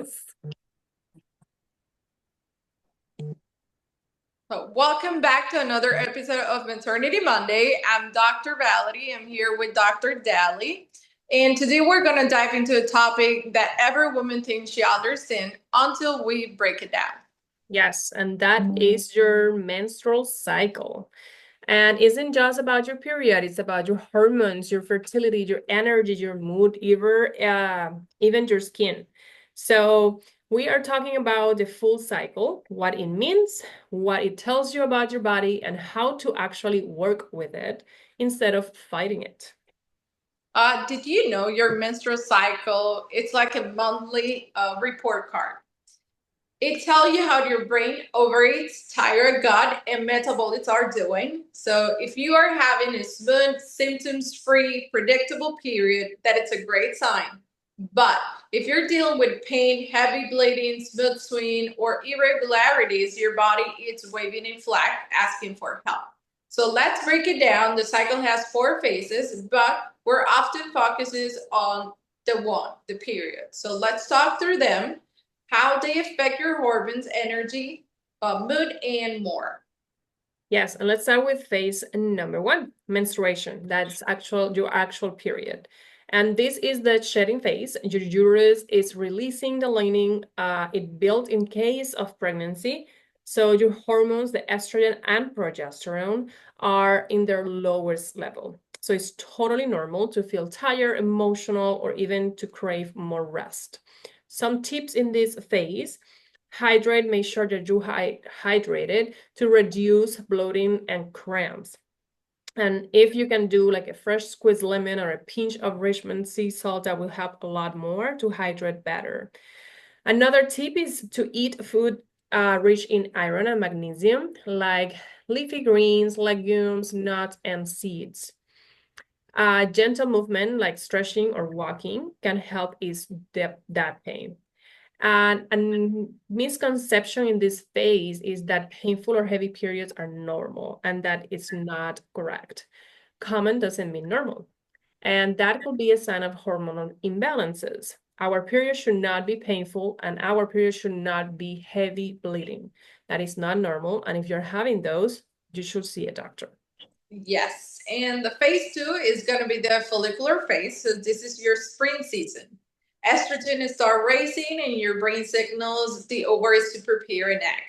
So welcome back to another episode of Maternity Monday. I'm Dr. Valerie. I'm here with Dr. Daly. And today we're going to dive into a topic that every woman thinks she understands until we break it down. Yes, and that is your menstrual cycle. And isn't just about your period, it's about your hormones, your fertility, your energy, your mood, even your skin. So we are talking about the full cycle, what it means, what it tells you about your body, and how to actually work with it instead of fighting it. Did you know your menstrual cycle? It's like a monthly report card. It tells you how your brain, ovaries, thyroid, gut, and metabolites are doing. So if you are having a smooth, symptoms-free, predictable period, that it's a great sign. But if you're dealing with pain, heavy bleeding, smooth swing, or irregularities, your body is waving in flag, asking for help. So let's break it down. The cycle has 4 phases, but we're often focuses on the period. So let's talk through them, how they affect your hormones, energy, mood, and more. Yes, and let's start with phase number 1, menstruation. That's your actual period. And this is the shedding phase. Your uterus is releasing the lining it built in case of pregnancy. So your hormones, the estrogen and progesterone, are in their lowest level. So it's totally normal to feel tired, emotional, or even to crave more rest. Some tips in this phase: hydrate, make sure that you hydrated to reduce bloating and cramps. And if you can do like a fresh squeezed lemon or a pinch of Richmond sea salt, that will help a lot more to hydrate better. Another tip is to eat food rich in iron and magnesium, like leafy greens, legumes, nuts, and seeds. Gentle movement like stretching or walking can help ease that pain. And a misconception in this phase is that painful or heavy periods are normal, and that is not correct. Common doesn't mean normal, and that could be a sign of hormonal imbalances. Our period should not be painful, and our period should not be heavy bleeding. That is not normal, and if you're having those, you should see a doctor. Yes, and the phase 2 is going to be the follicular phase. So this is your spring season. Estrogen is start racing, and your brain signals the ovaries to prepare an egg.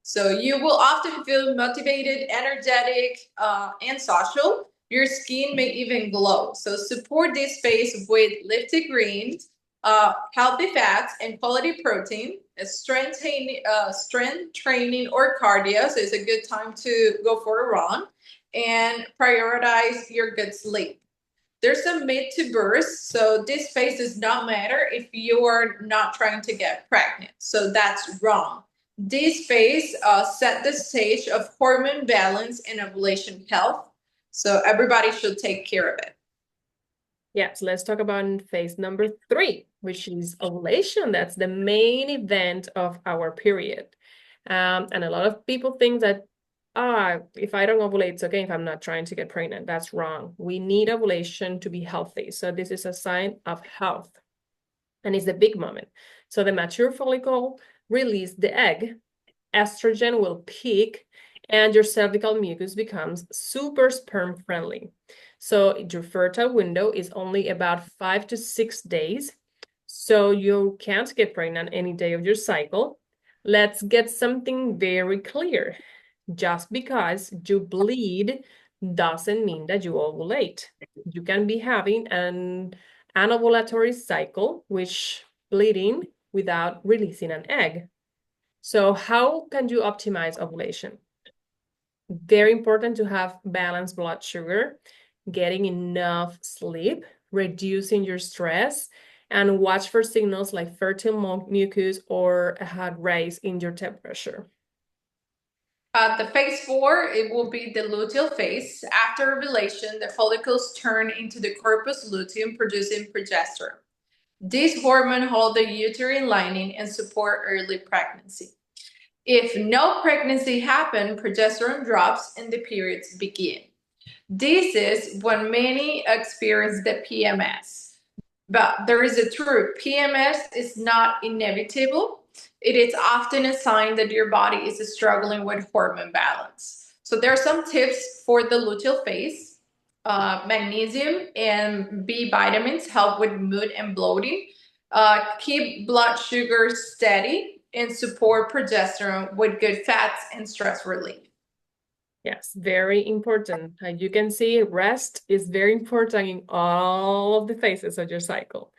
So you will often feel motivated, energetic, and social. Your skin may even glow. So support this phase with leafy greens, healthy fats, and quality protein. Strength training or cardio. So it's a good time to go for a run and prioritize your good sleep. There's a myth to burst, so this phase does not matter if you are not trying to get pregnant. So that's wrong. This phase set the stage of hormone balance and ovulation health. So everybody should take care of it. Yes, let's talk about phase number 3, which is ovulation. That's the main event of our period. And a lot of people think that, if I don't ovulate, it's okay if I'm not trying to get pregnant. That's wrong. We need ovulation to be healthy. So this is a sign of health. And it's a big moment. So the mature follicle release the egg, estrogen will peak, and your cervical mucus becomes super sperm friendly. So your fertile window is only about 5 to 6 days. So you can't get pregnant any day of your cycle. Let's get something very clear. Just because you bleed doesn't mean that you ovulate. You can be having an anovulatory cycle, which bleeding without releasing an egg. So how can you optimize ovulation? Very important to have balanced blood sugar, getting enough sleep, reducing your stress, and watch for signals like fertile mucus or a hot rise in your temperature. The phase 4, it will be the luteal phase. After ovulation, the follicles turn into the corpus luteum, producing progesterone. This hormone holds the uterine lining and support early pregnancy. If no pregnancy happens, progesterone drops and the periods begin. This is when many experience the PMS. But there is a truth. PMS is not inevitable. It is often a sign that your body is struggling with hormone balance. So there are some tips for the luteal phase. Magnesium and B vitamins help with mood and bloating. Keep blood sugar steady and support progesterone with good fats and stress relief. Yes, very important. You can see rest is very important in all of the phases of your cycle.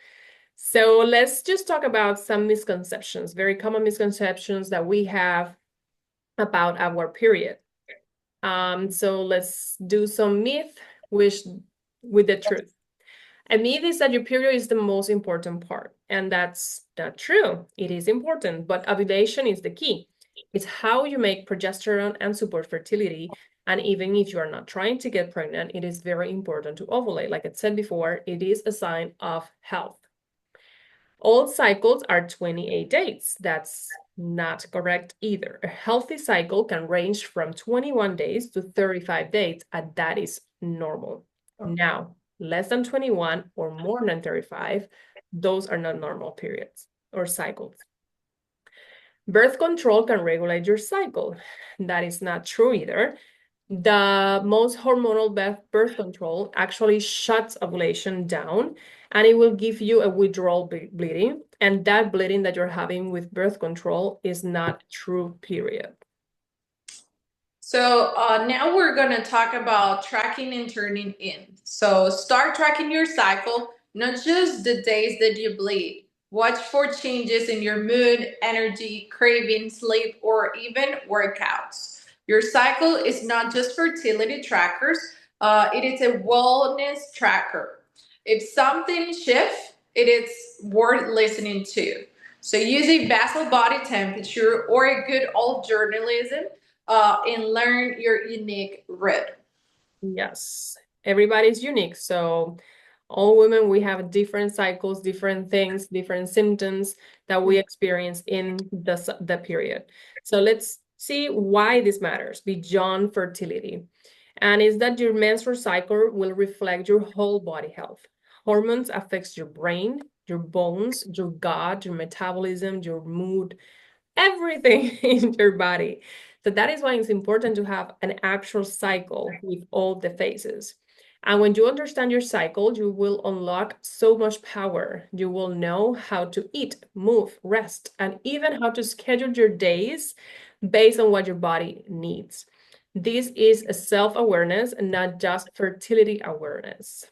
So let's just talk about some misconceptions, very common misconceptions that we have about our period. So let's do some myth with the truth. A myth is that your period is the most important part, and that's not true. It is important, but ovulation is the key. It's how you make progesterone and support fertility. And even if you are not trying to get pregnant, it is very important to ovulate. Like I said before, it is a sign of health. All cycles are 28 days. That's not correct either. A healthy cycle can range from 21 days to 35 days, and that is normal. Now, less than 21 or more than 35, those are not normal periods or cycles. Birth control can regulate your cycle. That is not true either. The most hormonal birth control actually shuts ovulation down, and it will give you a withdrawal bleeding. And that bleeding that you're having with birth control is not true period. So now we're going to talk about tracking and turning in. So start tracking your cycle, not just the days that you bleed. Watch for changes in your mood, energy, craving, sleep, or even workouts. Your cycle is not just fertility trackers, it is a wellness tracker. If something shifts, it is worth listening to. So use a basal body temperature or a good old journalism and learn your unique rhythm. Yes, everybody's unique. So all women, we have different cycles, different things, different symptoms that we experience in the period. So let's see why this matters beyond fertility. And is that your menstrual cycle will reflect your whole body health. Hormones affects your brain, your bones, your gut, your metabolism, your mood, everything in your body. So that is why it's important to have an actual cycle with all the phases. And when you understand your cycle, you will unlock so much power. You will know how to eat, move, rest, and even how to schedule your days based on what your body needs. This is a self-awareness and not just fertility awareness.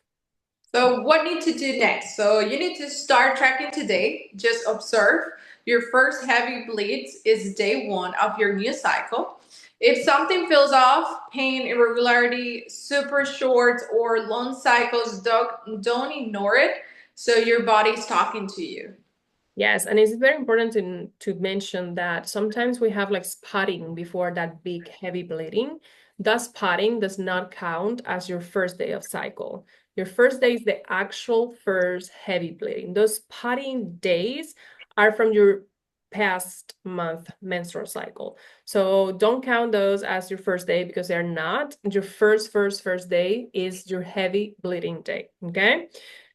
So, what need to do next? So, you need to start tracking today. Just observe. Your first heavy bleeds is day one of your new cycle. If something feels off, pain, irregularity, super short, or long cycles, don't ignore it. So, your body's talking to you. Yes, and it's very important to mention that sometimes we have like spotting before that big heavy bleeding. That spotting does not count as your first day of cycle. Your first day is the actual first heavy bleeding. Those spotting days are from your past month menstrual cycle. So don't count those as your first day because they're not. Your first day is your heavy bleeding day, okay?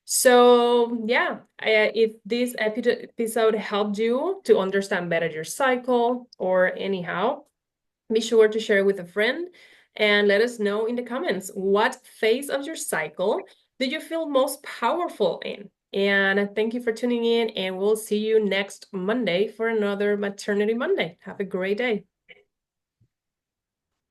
So yeah, if this episode helped you to understand better your cycle or anyhow, be sure to share with a friend and let us know in the comments what phase of your cycle do you feel most powerful in. And thank you for tuning in, and we'll see you next Monday for another Maternity Monday. Have a great day.